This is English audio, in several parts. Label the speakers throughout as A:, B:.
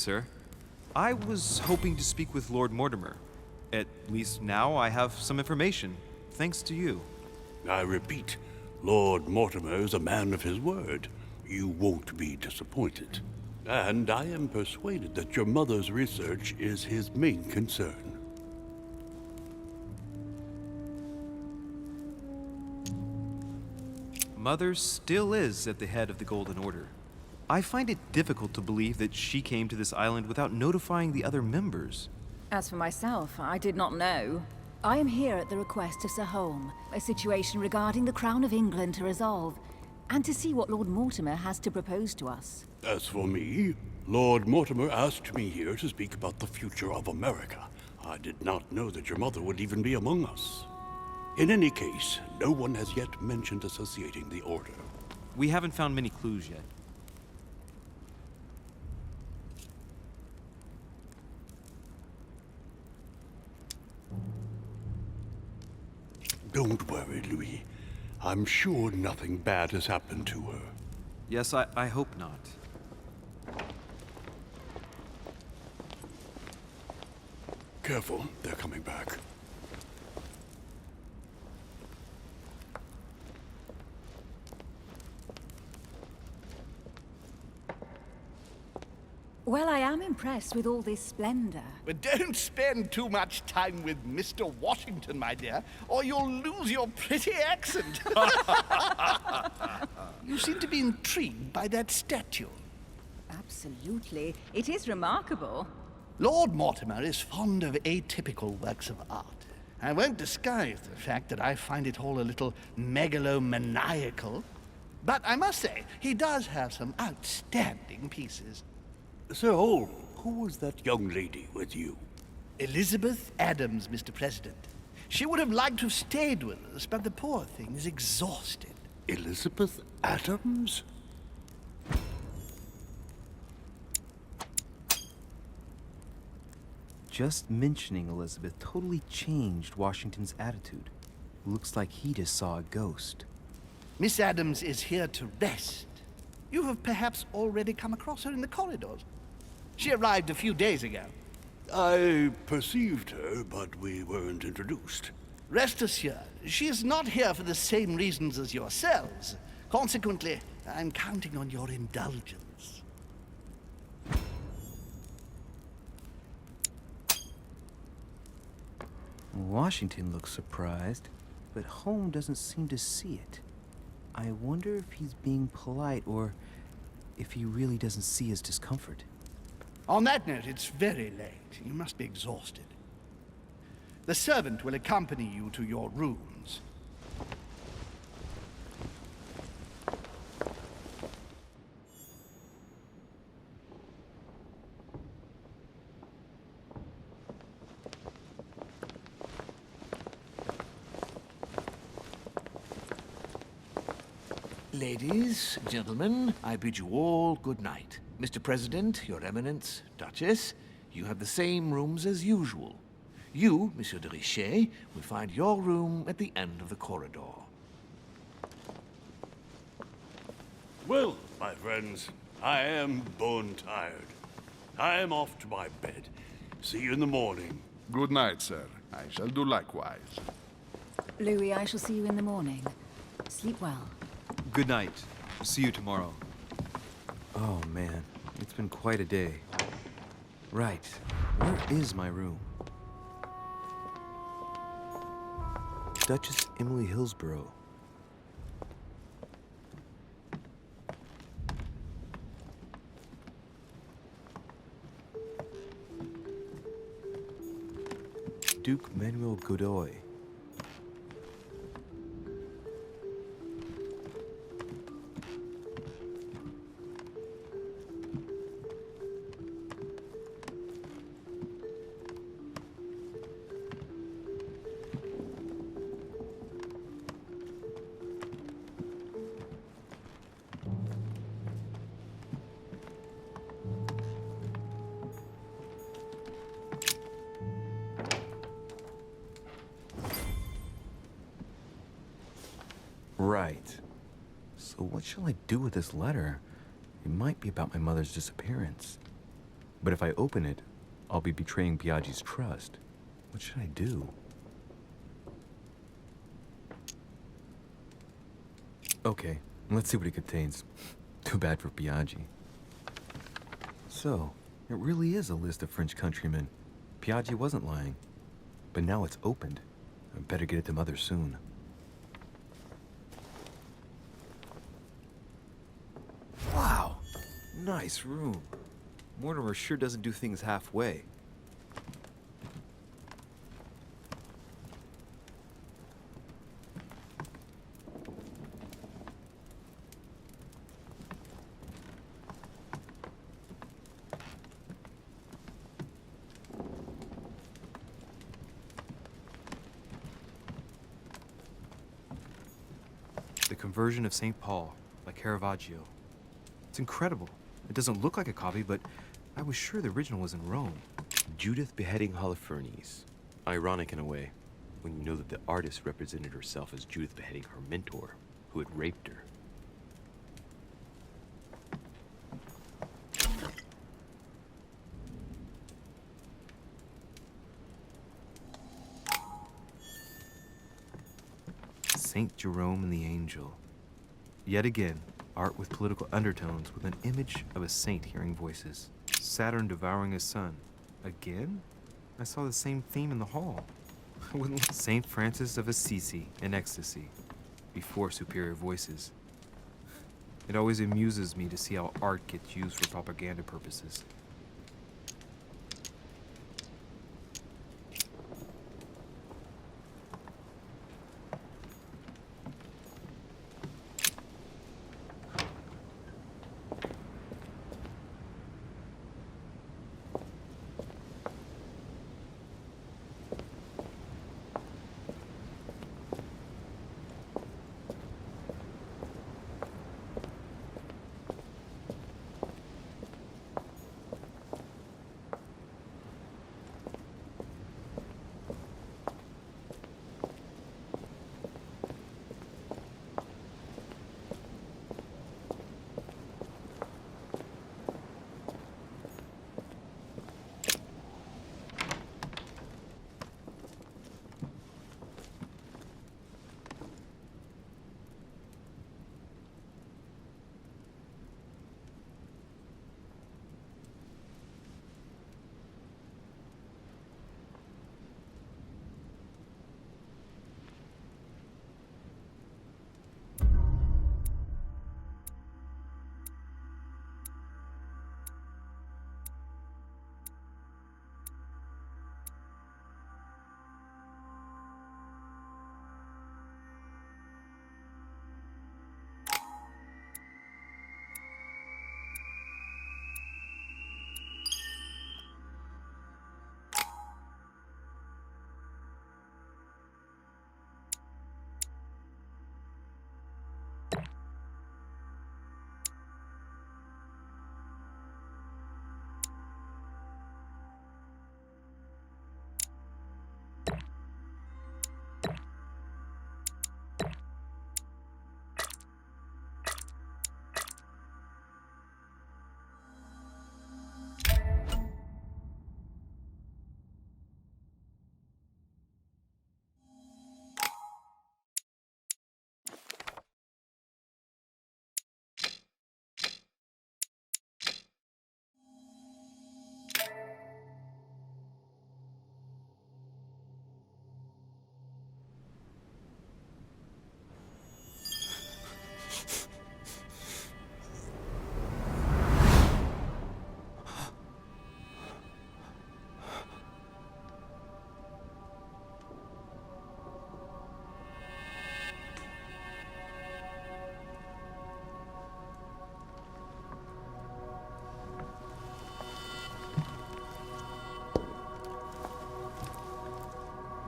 A: Sir, I was hoping to speak with Lord Mortimer. At least now I have some information, thanks to you.
B: I repeat, Lord Mortimer is a man of his word. You won't be disappointed. And I am persuaded that your mother's research is his main concern.
A: Mother still is at the head of the Golden Order. I find it difficult to believe that she came to this island without notifying the other members.
C: As for myself, I did not know. I am here at the request of Sir Holm, a situation regarding the Crown of England to resolve, and to see what Lord Mortimer has to propose to us.
B: As for me, Lord Mortimer asked me here to speak about the future of America. I did not know that your mother would even be among us. In any case, no one has yet mentioned associating the Order.
A: We haven't found many clues yet.
B: Don't worry, Louis. I'm sure nothing bad has happened to her.
A: Yes, I hope not.
B: Careful, they're coming back.
C: Well, I am impressed with all this splendor.
D: But don't spend too much time with Mr. Washington, my dear, or you'll lose your pretty accent. You seem to be intrigued by that statue.
C: Absolutely. It is remarkable.
D: Lord Mortimer is fond of atypical works of art. I won't disguise the fact that I find it all a little megalomaniacal. But I must say, he does have some outstanding pieces.
B: Sir Holm, who was that young lady with you?
D: Elizabeth Adams, Mr. President. She would have liked to have stayed with us, but the poor thing is exhausted.
B: Elizabeth Adams?
A: Just mentioning Elizabeth totally changed Washington's attitude. Looks like he just saw a ghost.
D: Miss Adams is here to rest. You have perhaps already come across her in the corridors. She arrived a few days ago.
B: I perceived her, but we weren't introduced.
D: Rest assured, she is not here for the same reasons as yourselves. Consequently, I'm counting on your indulgence.
A: Washington looks surprised, but Holm doesn't seem to see it. I wonder if he's being polite or if he really doesn't see his discomfort.
D: On that note, it's very late. You must be exhausted. The servant will accompany you to your rooms.
E: Ladies, gentlemen, I bid you all good night. Mr. President, Your Eminence, Duchess, you have the same rooms as usual. You, Monsieur de Richet, will find your room at the end of the corridor.
B: Well, my friends, I am bone tired. I am off to my bed. See you in the morning.
F: Good night, sir. I shall do likewise.
C: Louis, I shall see you in the morning. Sleep well.
A: Good night. See you tomorrow. Oh man, it's been quite a day. Right, where is my room? Duchess Emily Hillsborough. Duke Manuel Godoy. Right. So what shall I do with this letter? It might be about my mother's disappearance. But if I open it, I'll be betraying Biaggi's trust. What should I do? Okay, let's see what it contains. Too bad for Biaggi. So, it really is a list of French countrymen. Biaggi wasn't lying. But now it's opened. I better get it to Mother soon. Wow! Nice room. Mortimer sure doesn't do things halfway. The Conversion of St. Paul by Caravaggio. It's incredible. It doesn't look like a copy, but I was sure the original was in Rome.
G: Judith beheading Holofernes. Ironic in a way, when you know that the artist represented herself as Judith beheading her mentor, who had raped her.
A: Saint Jerome and the Angel. Yet again, art with political undertones with an image of a saint hearing voices. Saturn devouring his son. Again? I saw the same theme in the hall. Saint Francis of Assisi in ecstasy, before superior voices. It always amuses me to see how art gets used for propaganda purposes.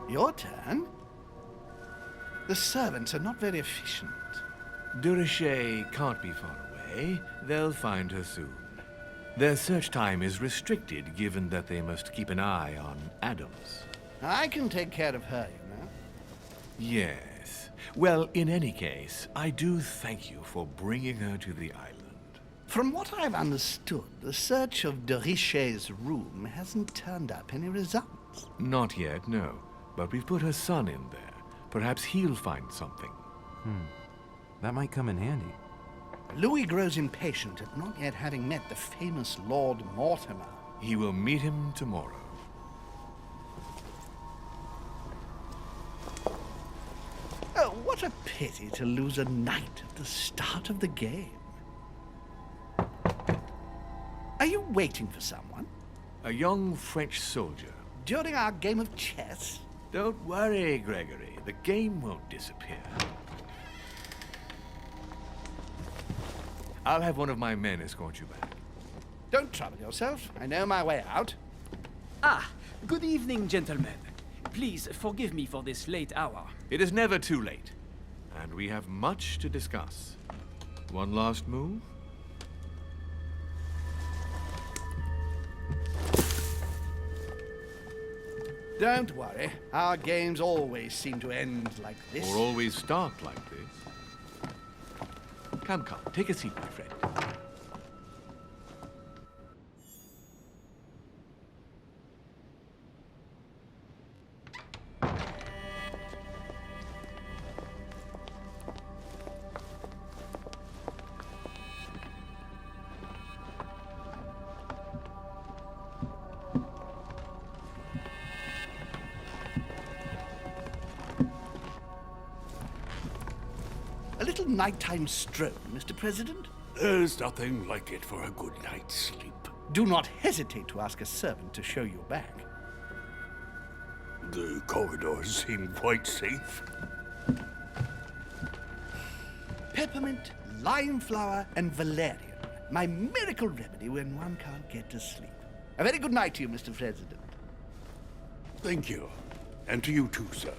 D: Your turn? The servants are not very efficient.
E: De Richet can't be far away. They'll find her soon. Their search time is restricted, given that they must keep an eye on Adams.
D: I can take care of her, you know.
E: Yes. Well, in any case, I do thank you for bringing her to the island.
D: From what I've understood, the search of de Richet's room hasn't turned up any results.
E: Not yet, no. But we've put her son in there. Perhaps he'll find something.
A: That might come in handy.
D: Louis grows impatient at not yet having met the famous Lord Mortimer.
E: He will meet him tomorrow.
D: Oh, what a pity to lose a knight at the start of the game. Are you waiting for someone?
E: A young French soldier.
D: During our game of chess?
E: Don't worry, Gregory. The game won't disappear. I'll have one of my men escort you back.
D: Don't trouble yourself. I know my way out.
H: Ah, good evening, gentlemen. Please forgive me for this late hour.
E: It is never too late, and we have much to discuss. One last move?
D: Don't worry. Our games always seem to end like this.
E: Or always start like this. Come, take a seat, my friend.
D: A little nighttime stroll, Mr. President?
B: There's nothing like it for a good night's sleep.
D: Do not hesitate to ask a servant to show you back.
B: The corridors seem quite safe.
D: Peppermint, lime flower, and valerian. My miracle remedy when one can't get to sleep. A very good night to you, Mr. President.
B: Thank you. And to you too, sir.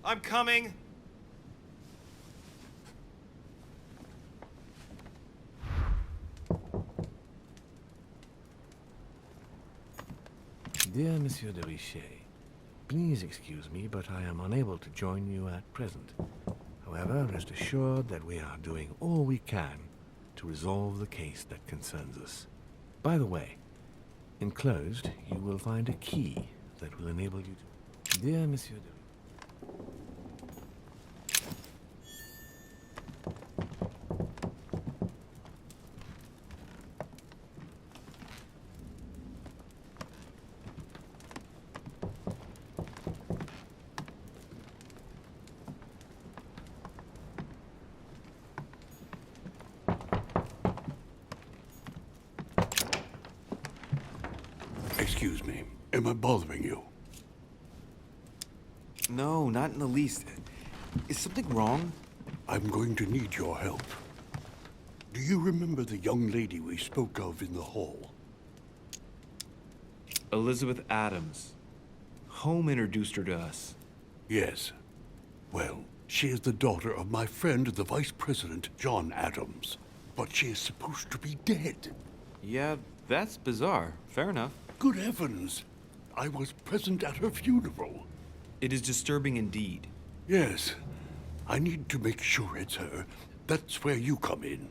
A: I'm coming.
E: Dear Monsieur de Richet, please excuse me, but I am unable to join you at present. However, rest assured that we are doing all we can to resolve the case that concerns us. By the way, enclosed, you will find a key that will enable you to... Dear Monsieur de...
B: Excuse me. Am I bothering you?
A: No, not in the least. Is something wrong?
B: I'm going to need your help. Do you remember the young lady we spoke of in the hall?
A: Elizabeth Adams. Home introduced her to us.
B: Yes. Well, she is the daughter of my friend, the Vice President, John Adams. But she is supposed to be dead.
A: Yeah, that's bizarre. Fair enough.
B: Good heavens! I was present at her funeral.
A: It is disturbing indeed.
B: Yes. I need to make sure it's her. That's where you come in.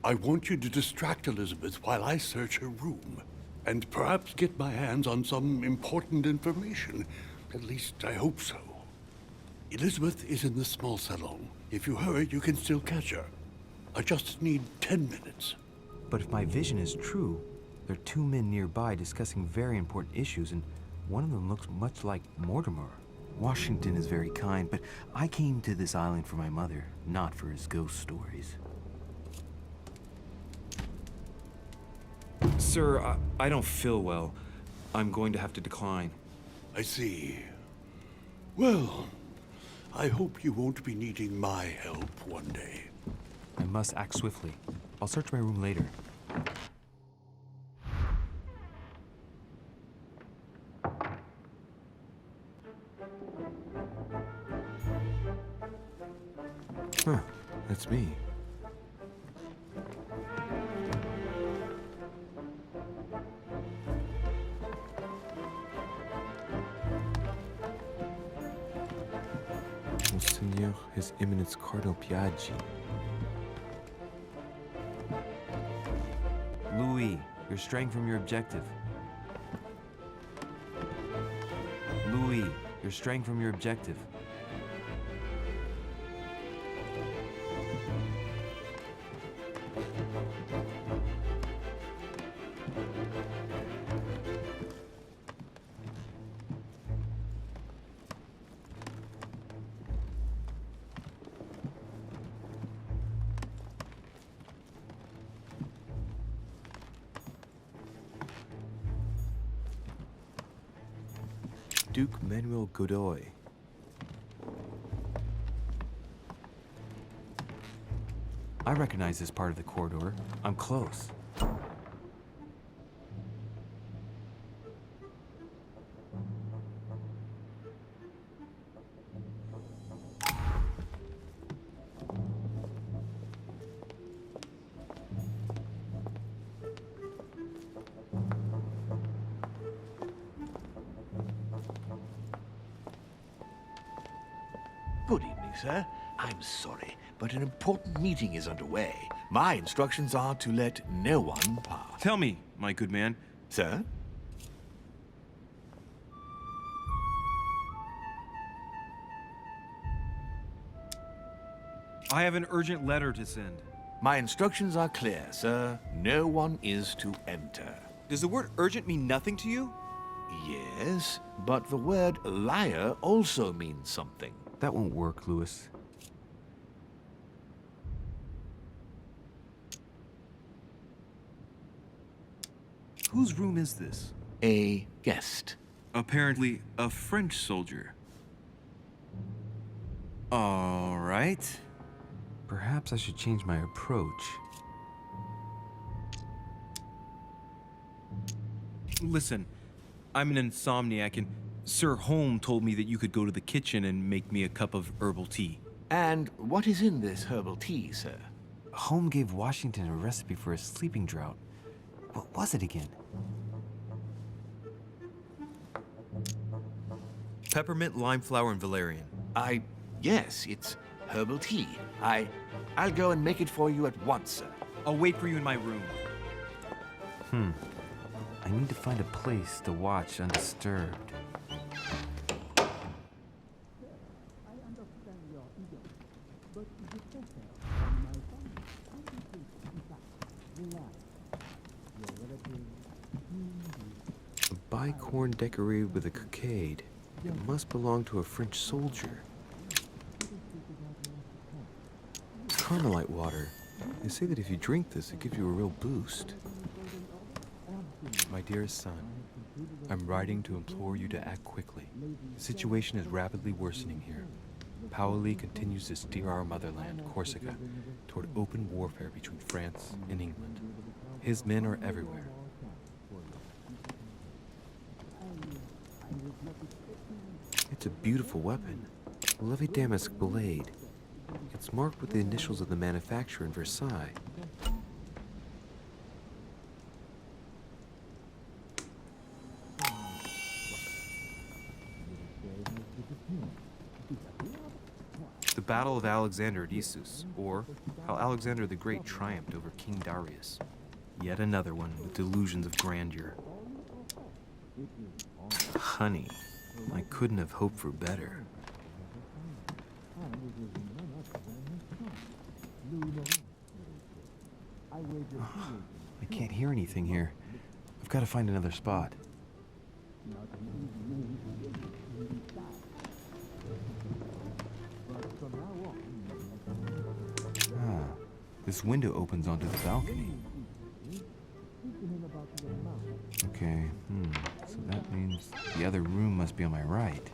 B: I want you to distract Elizabeth while I search her room. And perhaps get my hands on some important information. At least, I hope so. Elizabeth is in the small salon. If you hurry, you can still catch her. I just need 10 minutes.
A: But if my vision is true, there are two men nearby discussing very important issues, and one of them looks much like Mortimer. Washington is very kind, but I came to this island for my mother, not for his ghost stories. Sir, I don't feel well. I'm going to have to decline.
B: I see. Well, I hope you won't be needing my help one day.
A: I must act swiftly. I'll search my room later.
G: Huh, that's me. Monseigneur, His Eminence Cardinal Piaggi.
A: Louis, you're straying from your objective. Louis, you're straying from your objective.
G: Duke Manuel Godoy.
A: I recognize this part of the corridor. I'm close.
E: Good evening, sir. I'm sorry, but an important meeting is underway. My instructions are to let no one pass.
A: Tell me, my good man.
E: Sir?
A: I have an urgent letter to send.
E: My instructions are clear, sir. No one is to enter.
G: Does the word urgent mean nothing to you?
E: Yes, but the word liar also means something.
A: That won't work, Louis. Whose room is this?
E: A guest.
A: Apparently a French soldier. All right. Perhaps I should change my approach. Listen, I'm an insomniac, and Sir Holm told me that you could go to the kitchen and make me a cup of herbal tea.
E: And what is in this herbal tea, sir?
A: Holm gave Washington a recipe for a sleeping draught. What was it again?
G: Peppermint, lime flower, and valerian.
E: Yes, it's herbal tea. I'll go and make it for you at once, sir.
A: I'll wait for you in my room. I need to find a place to watch undisturbed.
G: A bicorn decorated with a cockade. It must belong to a French soldier. Carmelite water. They say that if you drink this, it gives you a real boost.
A: My dearest son, I'm writing to implore you to act quickly. The situation is rapidly worsening here. Paoli continues to steer our motherland, Corsica, toward open warfare between France and England. His men are everywhere.
G: It's a beautiful weapon. A lovely damask blade. It's marked with the initials of the manufacturer in Versailles.
A: The Battle of Alexander at Issus, or how Alexander the Great triumphed over King Darius. Yet another one with delusions of grandeur. Honey, I couldn't have hoped for better. I can't hear anything here. I've got to find another spot. This window opens onto the balcony. Okay, so that means the other room must be on my right.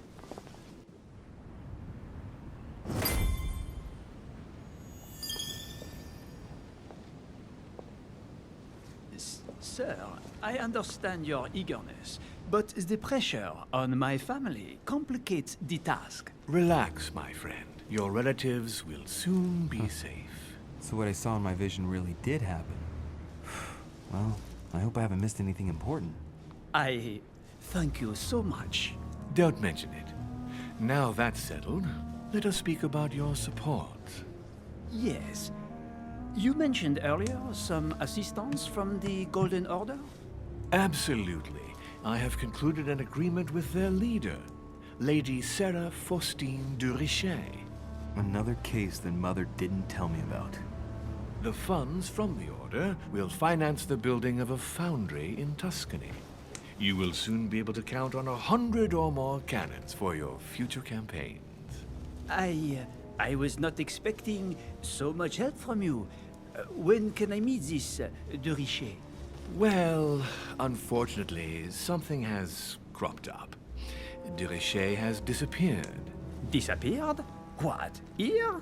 H: Sir, I understand your eagerness, but the pressure on my family complicates the task.
E: Relax, my friend. Your relatives will soon be safe.
A: So what I saw in my vision really did happen. Well, I hope I haven't missed anything important.
H: I thank you so much.
E: Don't mention it. Now that's settled, let us speak about your support.
H: Yes. You mentioned earlier some assistance from the Golden Order?
E: Absolutely. I have concluded an agreement with their leader, Lady Sarah Faustine de Richet.
A: Another case that Mother didn't tell me about.
E: The funds from the Order will finance the building of a foundry in Tuscany. You will soon be able to count on 100 or more cannons for your future campaigns.
H: I was not expecting so much help from you. When can I meet this de Richet?
E: Well, unfortunately, something has cropped up. De Richet has disappeared.
H: Disappeared? What? Here?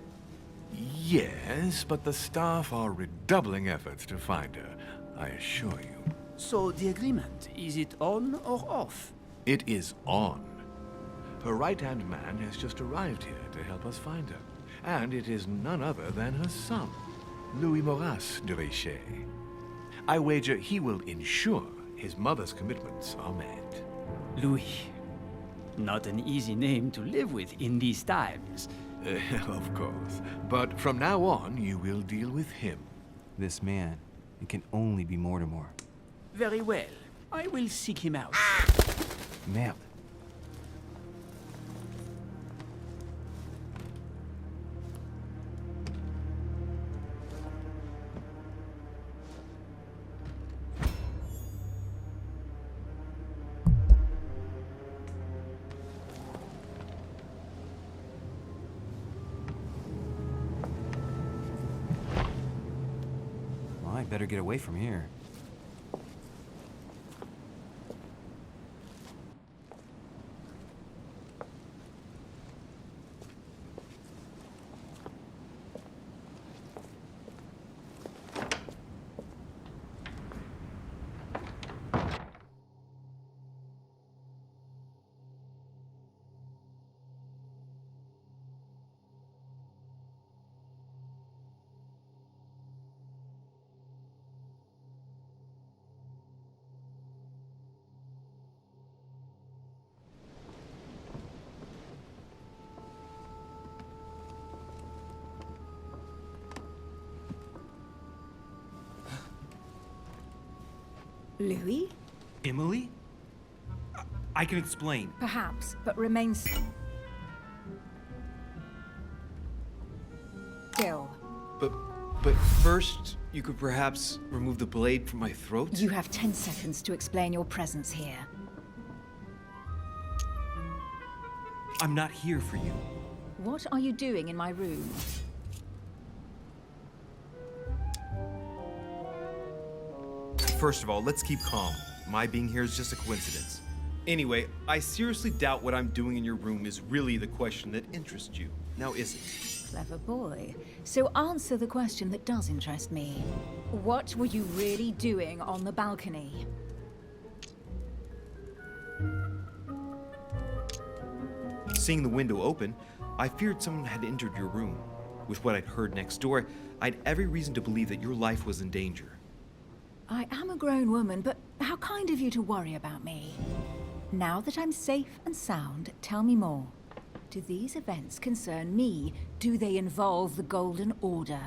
E: Yes, but the staff are redoubling efforts to find her, I assure you.
H: So the agreement, is it on or off?
E: It is on. Her right-hand man has just arrived here to help us find her. And it is none other than her son, Louis Maurice de Richet. I wager he will ensure his mother's commitments are met.
H: Louis. Not an easy name to live with in these times.
E: Of course. But from now on, you will deal with him.
A: This man, it can only be Mortimer.
H: Very well. I will seek him out.
A: Merde. Well, I better get away from here.
C: Louis?
A: Emily? I can explain.
C: Perhaps, but remains still.
G: But first, you could perhaps remove the blade from my throat?
C: You have 10 seconds to explain your presence here.
A: I'm not here for you.
C: What are you doing in my room?
A: First of all, let's keep calm. My being here is just a coincidence. Anyway, I seriously doubt what I'm doing in your room is really the question that interests you. Now, is it?
C: Clever boy. So answer the question that does interest me. What were you really doing on the balcony?
A: Seeing the window open, I feared someone had entered your room. With what I'd heard next door, I'd every reason to believe that your life was in danger.
C: I am a grown woman, but how kind of you to worry about me. Now that I'm safe and sound, tell me more. Do these events concern me? Do they involve the Golden Order?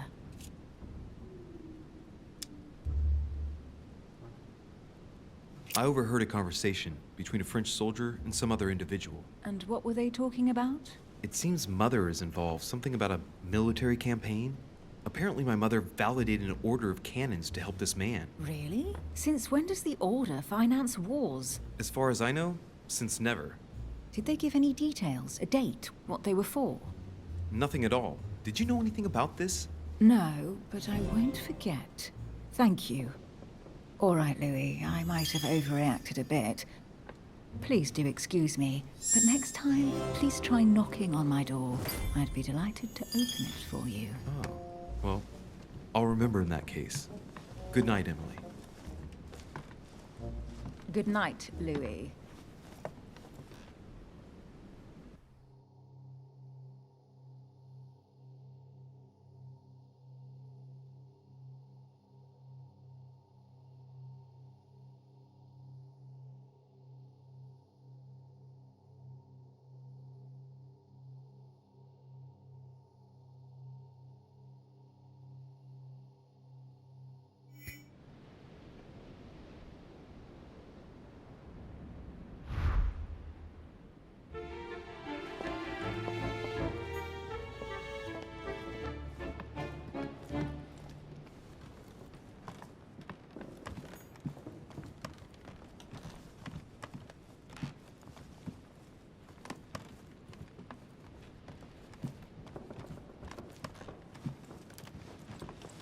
A: I overheard a conversation between a French soldier and some other individual.
C: And what were they talking about?
A: It seems Mother is involved, something about a military campaign. Apparently my mother validated an order of cannons to help this man.
C: Really? Since when does the Order finance wars?
A: As far as I know, since never.
C: Did they give any details? A date? What they were for?
A: Nothing at all. Did you know anything about this?
C: No, but I won't forget. Thank you. All right, Louis, I might have overreacted a bit. Please do excuse me, but next time, please try knocking on my door. I'd be delighted to open it for you.
A: Oh, well, I'll remember in that case. Good night, Emily.
C: Good night, Louis.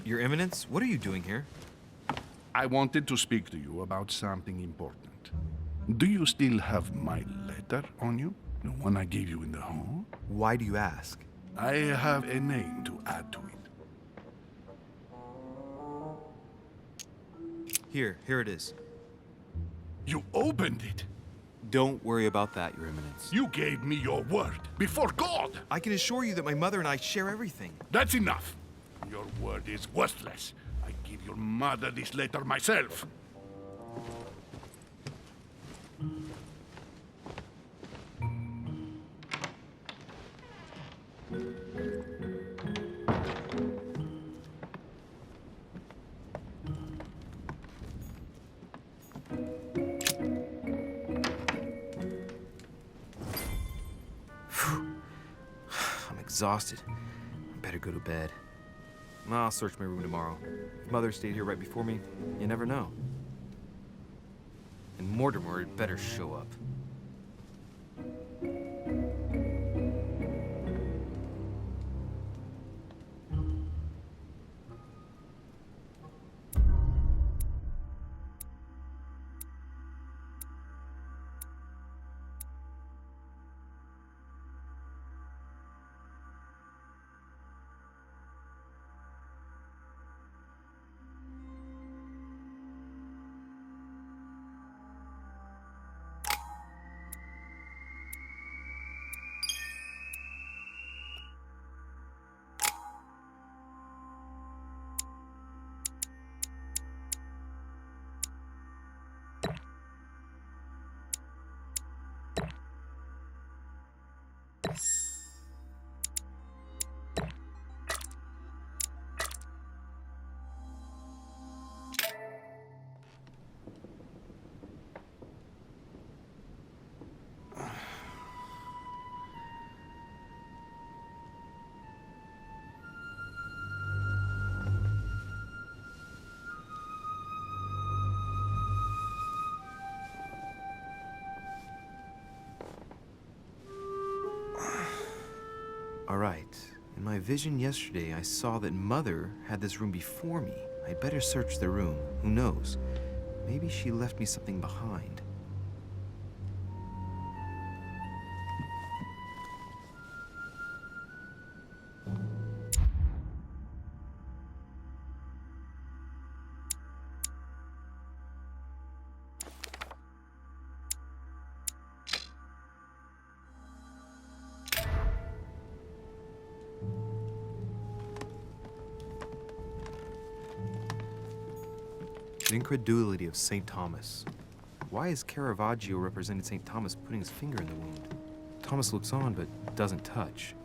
A: Your Eminence, what are you doing here?
F: I wanted to speak to you about something important. Do you still have my letter on you? The one I gave you in the hall?
A: Why do you ask?
F: I have a name to add to it.
A: Here it is.
F: You opened it!
A: Don't worry about that, Your Eminence.
F: You gave me your word, before God!
A: I can assure you that my mother and I share everything.
F: That's enough! Your word is worthless. I give your mother this letter myself.
A: I'm exhausted. I better go to bed. I'll search my room tomorrow. If Mother stayed here right before me, you never know. And Mortimer had better show up. All right. In my vision yesterday, I saw that Mother had this room before me. I'd better search the room. Who knows? Maybe she left me something behind. The incredulity of St. Thomas. Why is Caravaggio represented St. Thomas putting his finger in the wound? Thomas looks on but doesn't touch.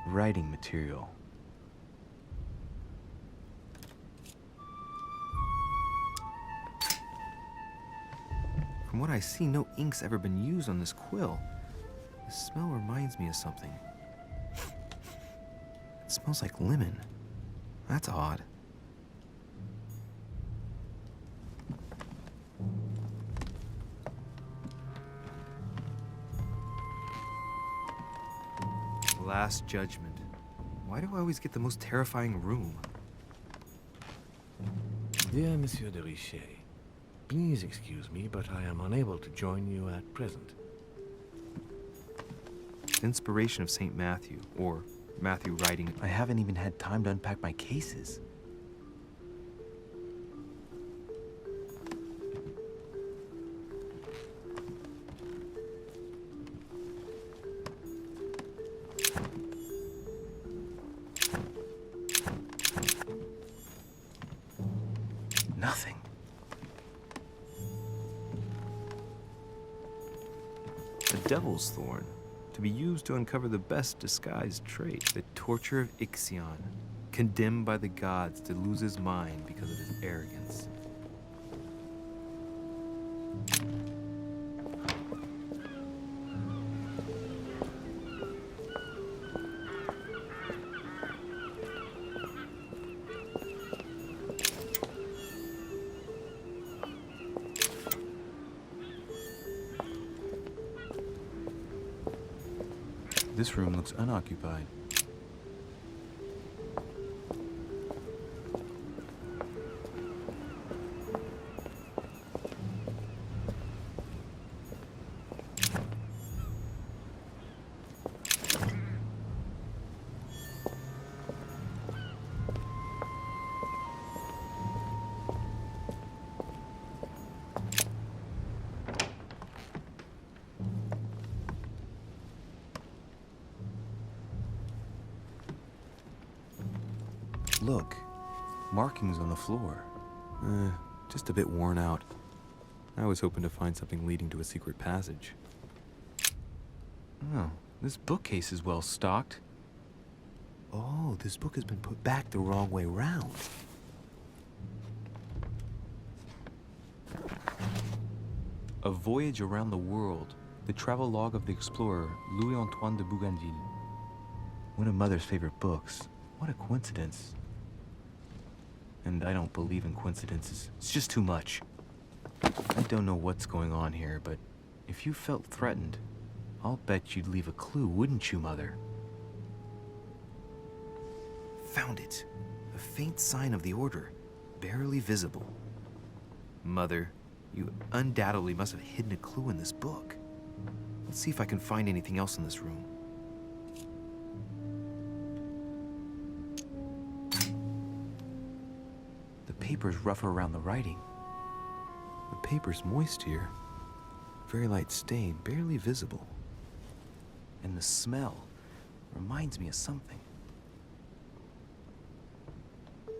A: Writing material. From what I see, no ink's ever been used on this quill. The smell reminds me of something. It smells like lemon. That's odd. Last Judgment. Why do I always get the most terrifying room?
E: Dear Monsieur de Richet, please excuse me, but I am unable to join you at present.
A: Inspiration of St. Matthew, or Matthew writing.
G: I haven't even had time to unpack my cases.
A: Nothing. the Devil's Thorn, to be used to uncover the best disguised trait, the torture of Ixion, condemned by the gods to lose his mind because of his arrogance. This room looks unoccupied. Look, markings on the floor. Just a bit worn out. I was hoping to find something leading to a secret passage. Oh, this bookcase is well stocked. Oh, this book has been put back the wrong way round. A Voyage Around the World, the travelogue of the explorer Louis-Antoine de Bougainville. One of Mother's favorite books. What a coincidence. And I don't believe in coincidences. It's just too much. I don't know what's going on here, but if you felt threatened, I'll bet you'd leave a clue, wouldn't you, Mother? Found it. A faint sign of the Order, barely visible. Mother, you undoubtedly must have hidden a clue in this book. Let's see if I can find anything else in this room. The paper's rougher around the writing. The paper's moist here. Very light stain, barely visible. And the smell reminds me of something.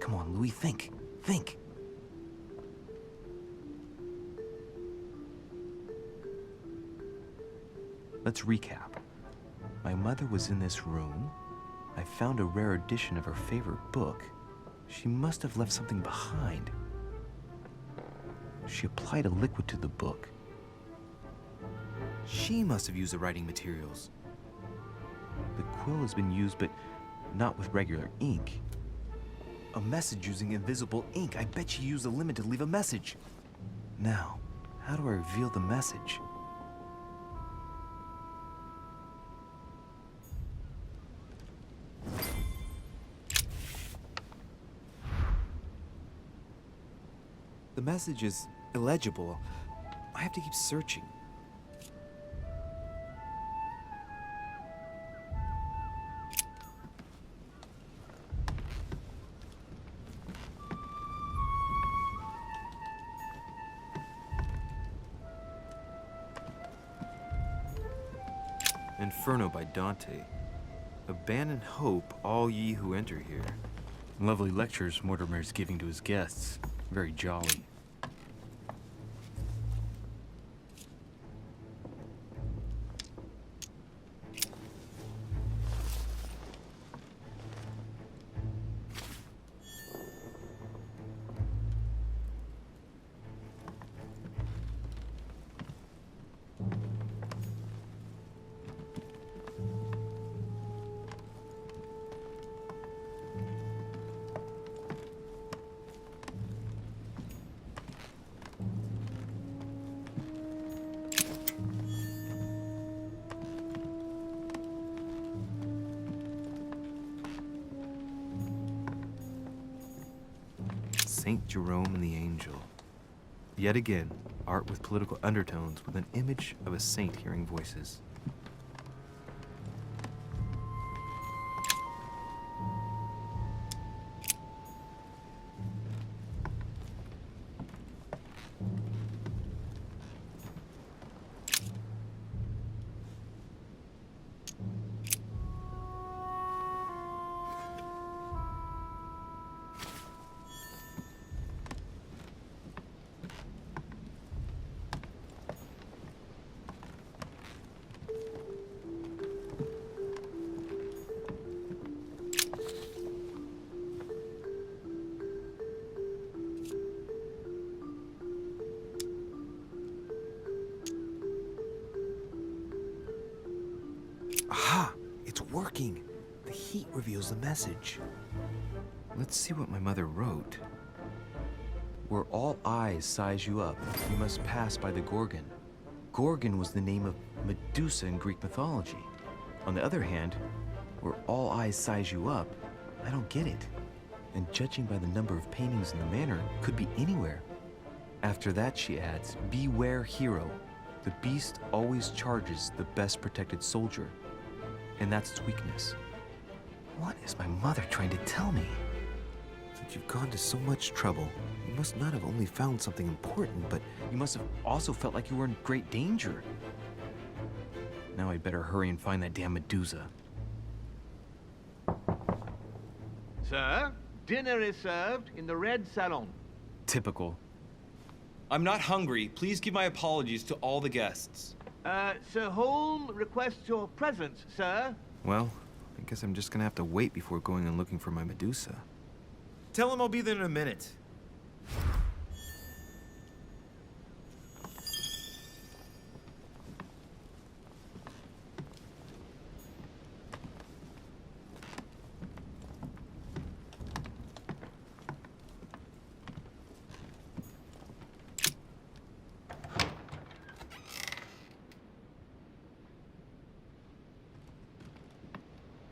A: Come on, Louis, think. Think. Let's recap. My mother was in this room. I found a rare edition of her favorite book. She must have left something behind. She applied a liquid to the book. She must have used the writing materials. The quill has been used, but not with regular ink. A message using invisible ink. I bet she used a limit to leave a message. Now, how do I reveal the message? The message is illegible. I have to keep searching. Inferno by Dante. Abandon hope, all ye who enter here. Lovely lectures Mortimer's giving to his guests. Very jolly. Saint Jerome and the Angel. Yet again, art with political undertones with an image of a saint hearing voices. shocking. The heat reveals the message. Let's see what my mother wrote.
G: Where all eyes size you up, you must pass by the Gorgon. Gorgon was the name of Medusa in Greek mythology. On the other hand, where all eyes size you up, I don't get it. And judging by the number of paintings in the manor, could be anywhere. After that, she adds, beware hero. The beast always charges the best protected soldier, and that's its weakness.
A: What is my mother trying to tell me? Since you've gone to so much trouble, you must not have only found something important, but
G: You must have also felt like you were in great danger. Now I'd better hurry and find that damn Medusa.
E: Sir, dinner is served in the red salon.
G: Typical. I'm not hungry. Please give my apologies to all the guests.
E: Sir Holm requests your presence, sir.
A: well, I guess I'm just gonna have to wait before going and looking for my Medusa.
G: Tell him I'll be there in a minute.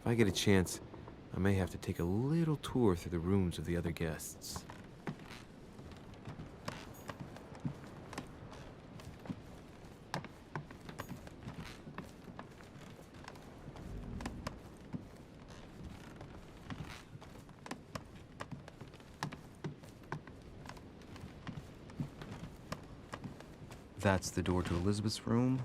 A: If I get a chance, I may have to take a little tour through the rooms of the other guests.
G: That's the door to Elizabeth's room.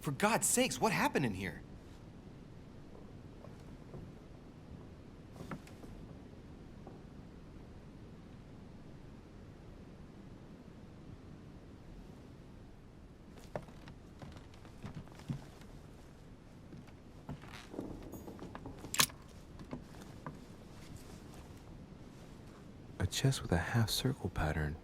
A: For God's sakes, what happened in here? A chest with a half-circle pattern.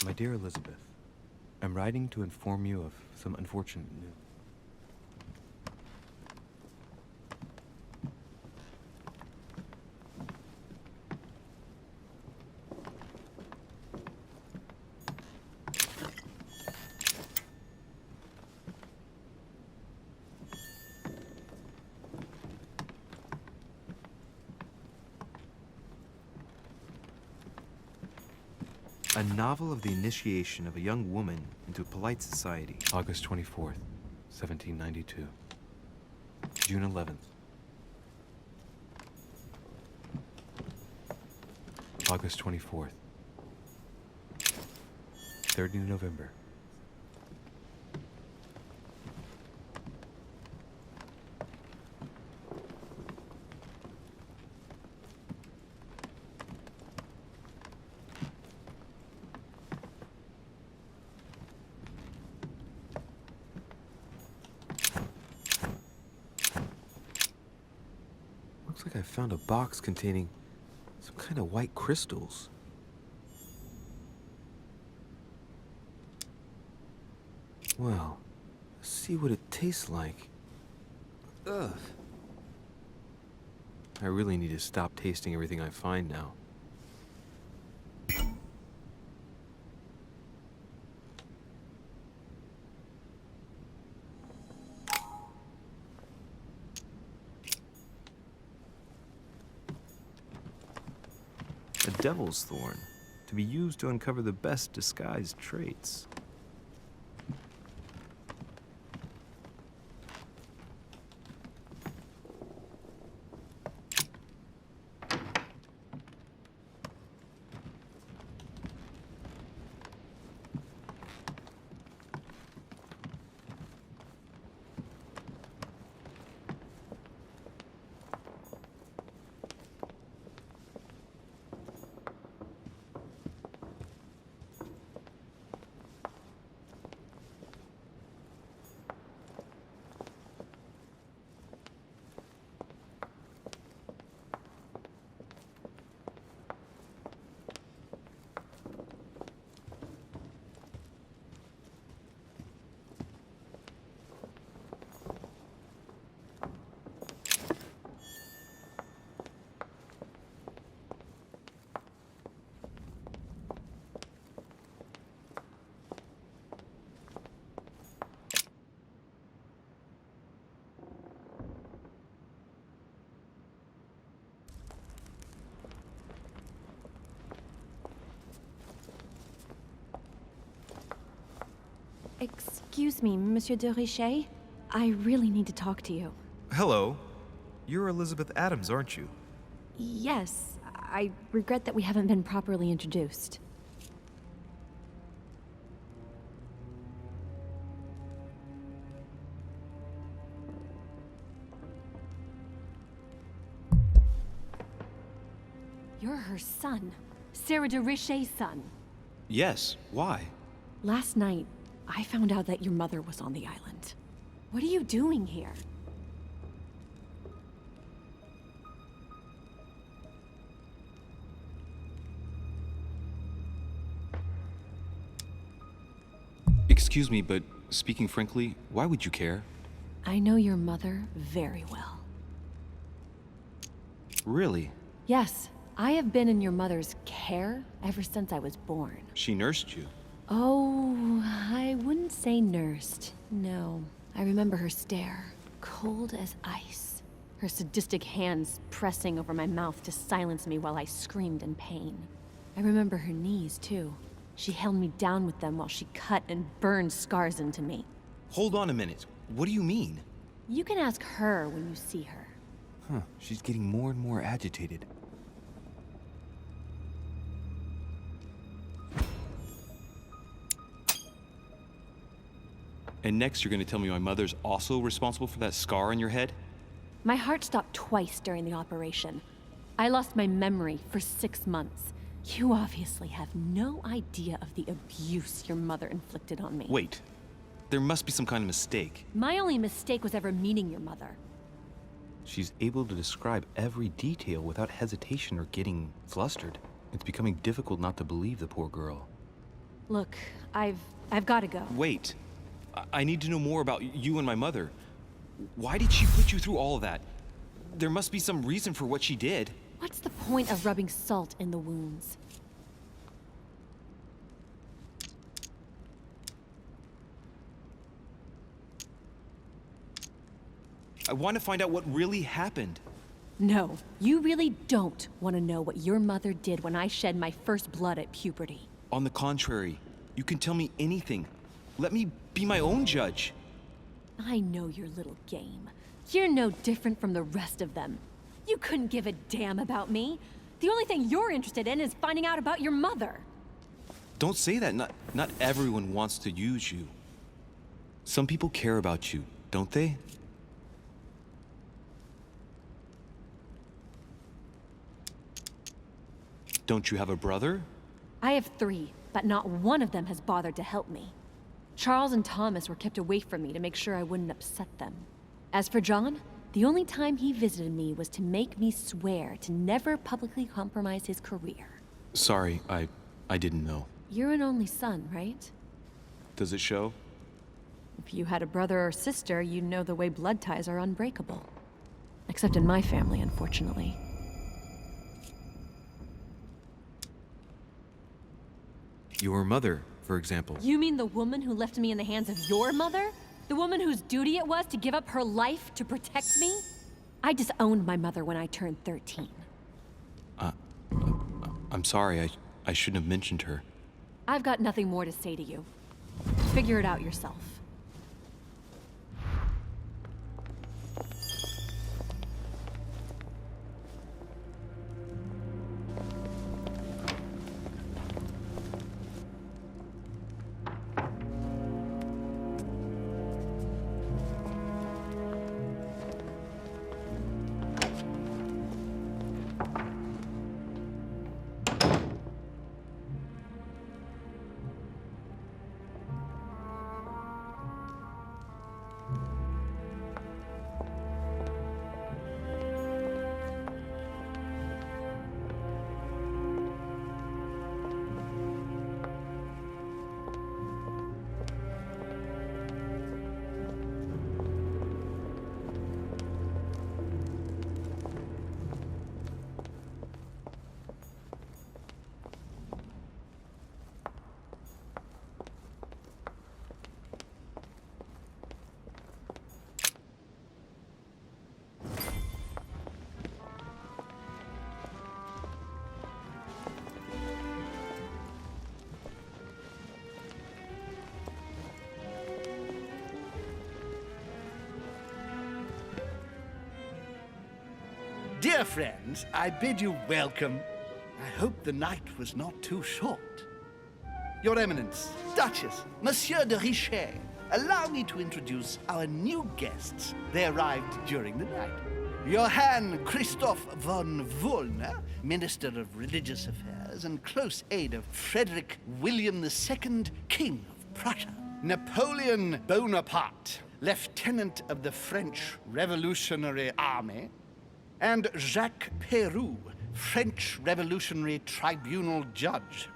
A: My dear Elizabeth, I'm writing to inform you of some unfortunate news. A novel of the initiation of a young woman into polite society. August 24th, 1792. June 11th. August 24th. 3rd of November. Looks like I found a box containing some kind of white crystals. Well, let's see what it tastes like. Ugh. I really need to stop tasting everything I find now. A devil's thorn, to be used to uncover the best disguised traits.
I: Excuse me, Monsieur de Richet. I really need to talk to you.
A: Hello. You're Elizabeth Adams, aren't you?
I: Yes, I regret that we haven't been properly introduced. You're her son. Sarah de Richet's son.
G: Yes, why?
I: Last night, I found out that your mother was on the island. What are you doing here?
G: Excuse me, but speaking frankly, why would you care?
I: I know your mother very well.
G: Really?
I: Yes, I have been in your mother's care ever since I was born.
G: She nursed you.
I: Oh, I wouldn't say nursed. No. I remember her stare, cold as ice. Her sadistic hands pressing over my mouth to silence me while I screamed in pain. I remember her knees, too. She held me down with them while she cut and burned scars into me.
G: Hold on a minute. What do you mean?
I: You can ask her when you see her.
G: Huh, she's getting more and more agitated. And next you're gonna tell me my mother's also responsible for that scar on your head?
I: My heart stopped twice during the operation. I lost my memory for 6 months. You obviously have no idea of the abuse your mother inflicted on me.
G: Wait. There must be some kind of mistake.
I: My only mistake was ever meeting your mother.
G: She's able to describe every detail without hesitation or getting flustered. It's becoming difficult not to believe the poor girl.
I: Look, I've got to go.
G: Wait. I need to know more about you and my mother. Why did she put you through all of that? There must be some reason for what she did.
I: What's the point of rubbing salt in the wounds?
G: I want to find out what really happened.
I: No, you really don't want to know what your mother did when I shed my first blood at puberty.
G: On the contrary, you can tell me anything. Let me be my own judge.
I: I know your little game. You're no different from the rest of them. You couldn't give a damn about me. The only thing you're interested in is finding out about your mother.
G: Don't say that. Not everyone wants to use you. Some people care about you, don't they? Don't you have a brother?
I: I have 3, but not one of them has bothered to help me. Charles and Thomas were kept away from me to make sure I wouldn't upset them. As for John, the only time he visited me was to make me swear to never publicly compromise his career.
G: Sorry, I didn't know.
I: You're an only son, right?
G: Does it show?
I: If you had a brother or sister, you'd know the way blood ties are unbreakable. Except in my family, unfortunately.
A: Your mother, for example.
I: You mean the woman who left me in the hands of your mother? The woman whose duty it was to give up her life to protect me? I disowned my mother when I turned 13.
G: I'm sorry, I shouldn't have mentioned her.
I: I've got nothing more to say to you. Figure it out yourself.
D: Dear friends, I bid you welcome. I hope the night was not too short. Your Eminence, Duchess, Monsieur de Richet, allow me to introduce our new guests. They arrived during the night. Johann Christoph von Wollner, Minister of Religious Affairs and close aide of Frederick William II, King of Prussia. Napoleon Bonaparte, Lieutenant of the French Revolutionary Army. And Jacques Peroux, French Revolutionary Tribunal Judge.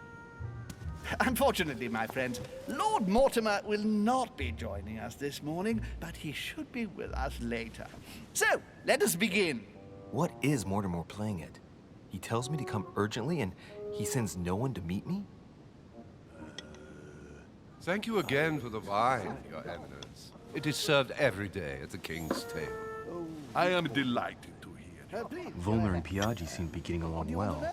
D: Unfortunately, my friends, Lord Mortimer will not be joining us this morning, but he should be with us later. So, let us begin.
G: What is Mortimer playing at? He tells me to come urgently and he sends no one to meet me?
J: Thank you again for the wine, Your Eminence. It is served every day at the King's table.
F: I am delighted to hear.
D: Please,
G: Volner and Piaggi seem to be getting along well.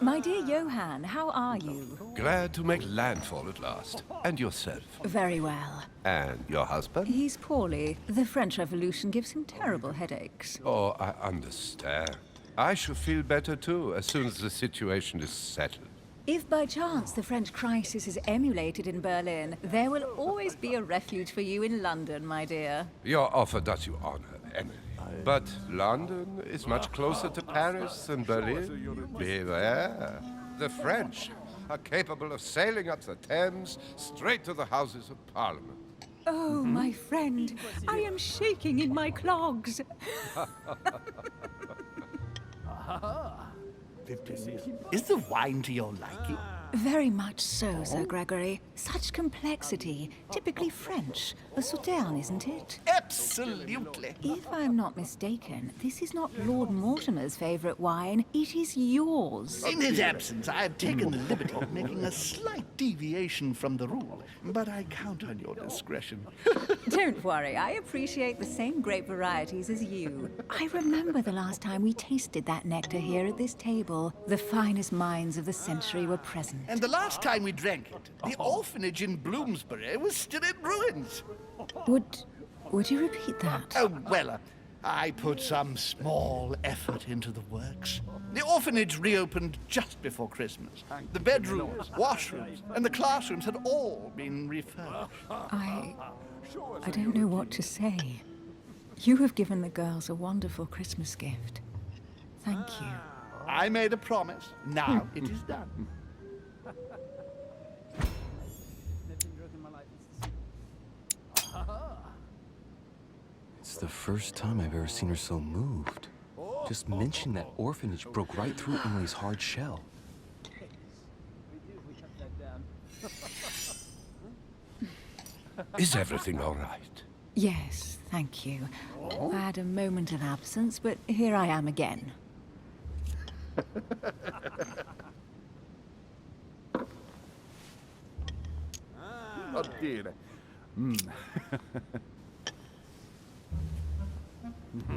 C: My dear Johann, how are you?
J: Glad to make landfall at last. And yourself?
C: Very well.
J: And your husband?
C: He's poorly. The French Revolution gives him terrible headaches.
J: Oh, I understand. I shall feel better too, as soon as the situation is settled.
C: If by chance the French crisis is emulated in Berlin, there will always be a refuge for you in London, my dear.
J: Your offer does you honor, Emily. But London is much closer to Paris than Berlin. Beware. The French are capable of sailing up the Thames straight to the Houses of Parliament.
C: Oh, my friend, I am shaking in my clogs.
D: Is the wine to your liking?
C: Very much so, Sir Gregory. Such complexity. Typically French. A Sauterne, isn't it?
D: Absolutely.
C: If I'm not mistaken, this is not Lord Mortimer's favorite wine. It is yours.
D: In his absence, I have taken the liberty of making a slight deviation from the rule, but I count on your discretion.
C: Don't worry, I appreciate the same grape varieties as you. I remember the last time we tasted that nectar here at this table. The finest minds of the century were present.
D: And the last time we drank it, the orphanage in Bloomsbury was still in ruins.
C: Would you repeat that?
D: Oh, well, I put some small effort into the works. The orphanage reopened just before Christmas. The bedrooms, washrooms, and the classrooms had all been refurbished.
C: I don't know what to say. You have given the girls a wonderful Christmas gift. Thank you.
D: I made a promise. Now it is done.
G: It's the first time I've ever seen her so moved. Just mentioning that orphanage broke right through Emily's hard shell.
J: Is everything all right?
C: Yes, thank you. I had a moment of absence, but here I am again.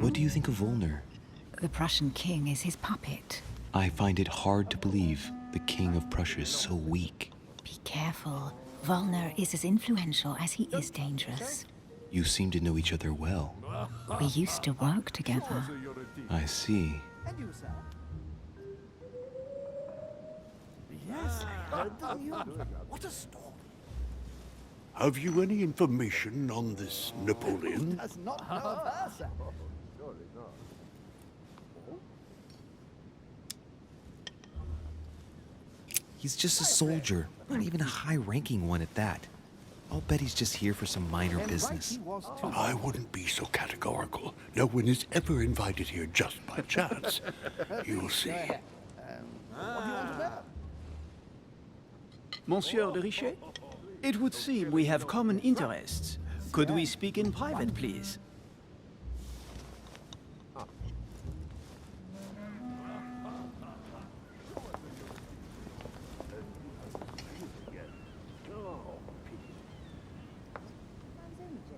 G: What do you think of Volner?
C: The Prussian king is his puppet.
G: I find it hard to believe the King of Prussia is so weak.
C: Be careful. Volner is as influential as he is dangerous.
G: You seem to know each other well.
C: We used to work together.
G: I see.
D: Yes, I heard the news. What a story.
B: Have you any information on this Napoleon?
D: Does not know of her, sir.
G: He's just a soldier, not even a high-ranking one at that. I'll bet he's just here for some minor business.
B: I wouldn't be so categorical. No one is ever invited here just by chance. You'll see.
D: What do you want to know?
H: Monsieur de Richet? It would seem we have common interests. Could we speak in private, please?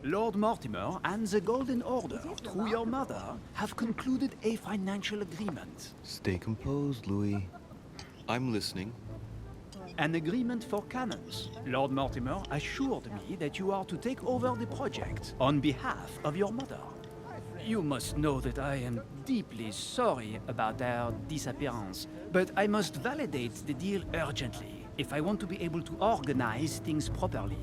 H: Lord Mortimer and the Golden Order, through your mother, have concluded a financial agreement.
G: Stay composed, Louis. I'm listening.
H: An agreement for cannons. Lord Mortimer assured me that you are to take over the project on behalf of your mother. You must know that I am deeply sorry about their disappearance, but I must validate the deal urgently if I want to be able to organize things properly.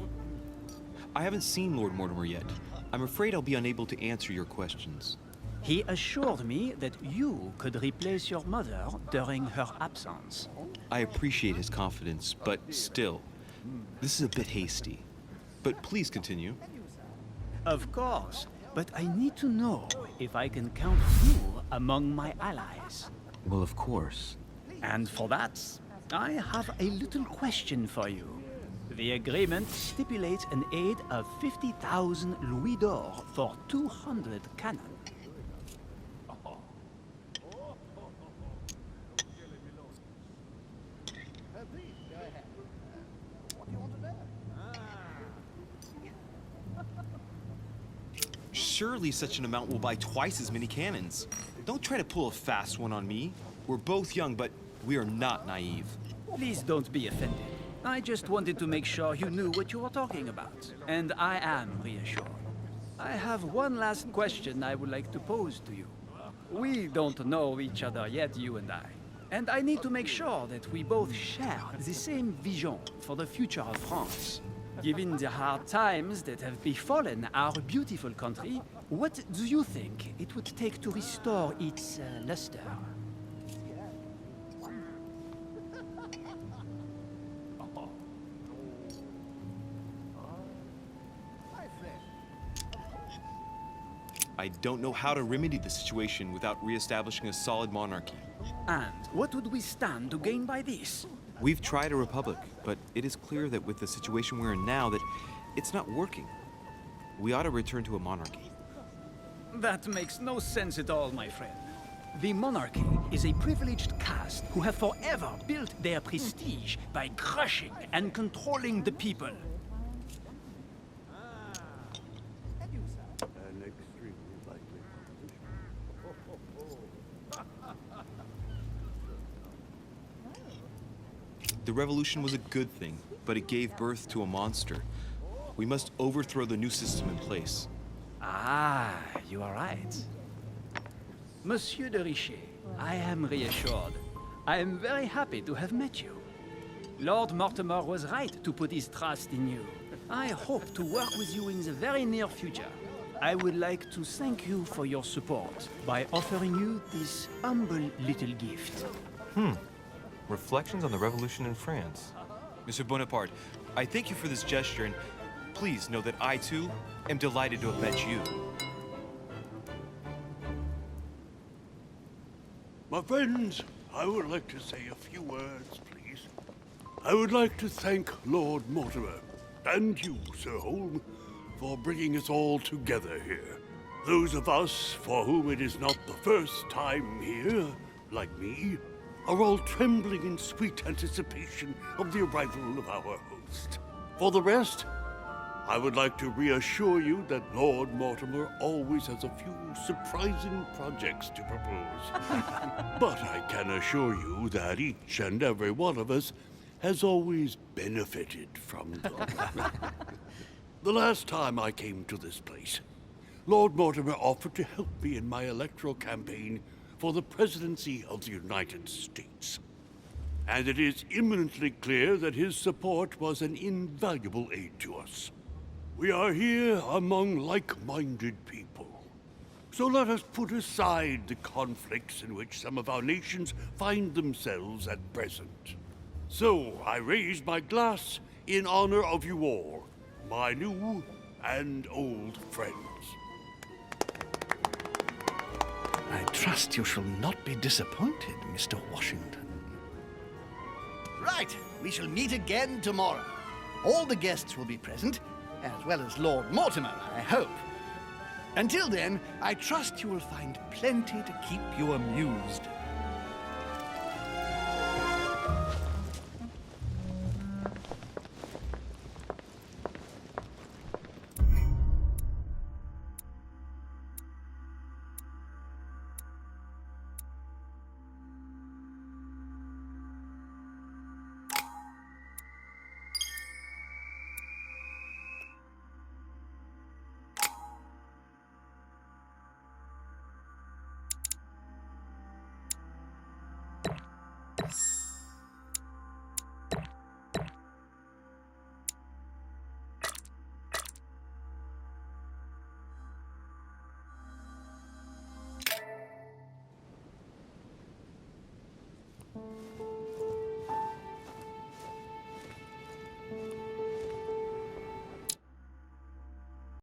G: I haven't seen Lord Mortimer yet. I'm afraid I'll be unable to answer your questions.
H: He assured me that you could replace your mother during her absence.
G: I appreciate his confidence, but still, this is a bit hasty. But please continue.
H: Of course, but I need to know if I can count you among my allies.
G: Well, of course.
H: And for that, I have a little question for you. The agreement stipulates an aid of 50,000 louis d'or for 200 cannon.
G: Surely such an amount will buy twice as many cannons. Don't try to pull a fast one on me. We're both young, but we are not naive.
H: Please don't be offended. I just wanted to make sure you knew what you were talking about. And I am reassured. I have one last question I would like to pose to you. We don't know each other yet, you and I. And I need to make sure that we both share the same vision for the future of France. Given the hard times that have befallen our beautiful country, what do you think it would take to restore its luster?
G: I don't know how to remedy the situation without re-establishing a solid monarchy.
H: And what would we stand to gain by this?
G: We've tried a republic, but it is clear that with the situation we're in now, that it's not working. We ought to return to a monarchy.
H: That makes no sense at all, my friend. The monarchy is a privileged caste who have forever built their prestige by crushing and controlling the people.
B: An extremely likely
G: The revolution was a good thing, but it gave birth to a monster. We must overthrow the new system in place.
H: Ah, you are right. Monsieur de Richet, I am reassured. I am very happy to have met you. Lord Mortimer was right to put his trust in you. I hope to work with you in the very near future. I would like to thank you for your support by offering you this humble little gift.
A: Reflections on the Revolution in France.
G: Mr. Bonaparte, I thank you for this gesture, and please know that I, too, am delighted to have met you.
B: My friends, I would like to say a few words, please. I would like to thank Lord Mortimer, and you, Sir Holm, for bringing us all together here. Those of us for whom it is not the first time here, like me, are all trembling in sweet anticipation of the arrival of our host. For the rest, I would like to reassure you that Lord Mortimer always has a few surprising projects to propose. But I can assure you that each and every one of us has always benefited from them. The last time I came to this place, Lord Mortimer offered to help me in my electoral campaign for the presidency of the United States. And it is imminently clear that his support was an invaluable aid to us. We are here among like-minded people. So let us put aside the conflicts in which some of our nations find themselves at present. So I raise my glass in honor of you all, my new and old friends.
D: I trust you shall not be disappointed, Mr. Washington. Right, we shall meet again tomorrow. All the guests will be present, as well as Lord Mortimer, I hope. Until then, I trust you will find plenty to keep you amused.